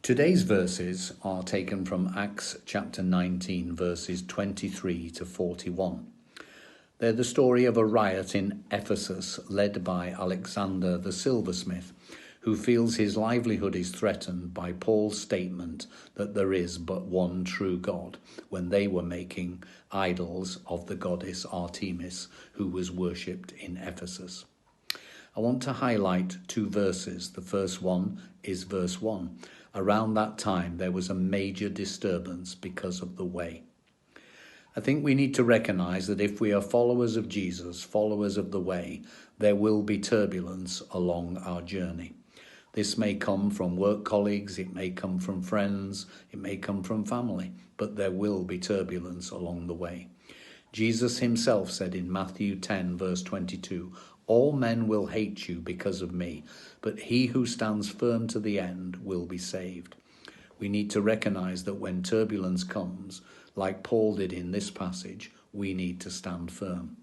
Today's verses are taken from Acts chapter 19, verses 23 to 41. They're the story of a riot in Ephesus led by Alexander the silversmith, who feels his livelihood is threatened by Paul's statement that there is but one true God, when they were making idols of the goddess Artemis, who was worshipped in Ephesus. I want to highlight two verses. The first one is verse 1. Around that time, there was a major disturbance because of the way. I think we need to recognize that if we are followers of Jesus, followers of the way, there will be turbulence along our journey. This may come from work colleagues, it may come from friends, it may come from family, but there will be turbulence along the way. Jesus himself said in Matthew 10, verse 22, "All men will hate you because of me, but he who stands firm to the end will be saved." We need to recognize that when turbulence comes, like Paul did in this passage, we need to stand firm.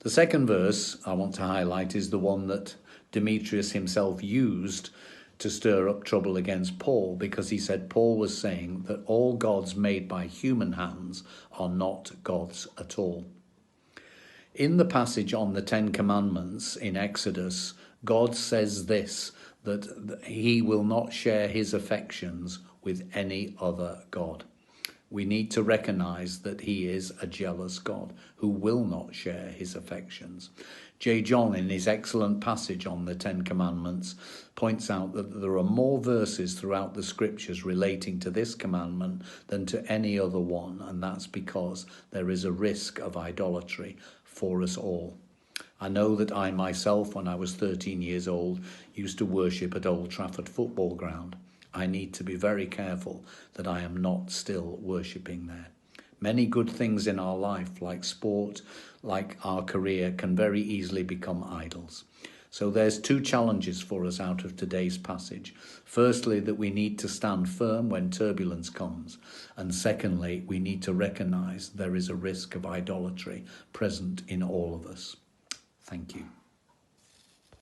The second verse I want to highlight is the one that Demetrius himself used to stir up trouble against Paul, because he said Paul was saying that all gods made by human hands are not gods at all. In the passage on the Ten Commandments in Exodus, God says this, that he will not share his affections with any other god. We need to recognize that he is a jealous God who will not share his affections. J. John, in his excellent passage on the Ten Commandments, points out that there are more verses throughout the scriptures relating to this commandment than to any other one, and that's because there is a risk of idolatry for us all. I know that I myself, when I was 13 years old, used to worship at Old Trafford football ground. I need to be very careful that I am not still worshipping there. Many good things in our life, like sport, like our career, can very easily become idols. So there's two challenges for us out of today's passage. Firstly, that we need to stand firm when turbulence comes. And secondly, we need to recognize there is a risk of idolatry present in all of us. Thank you.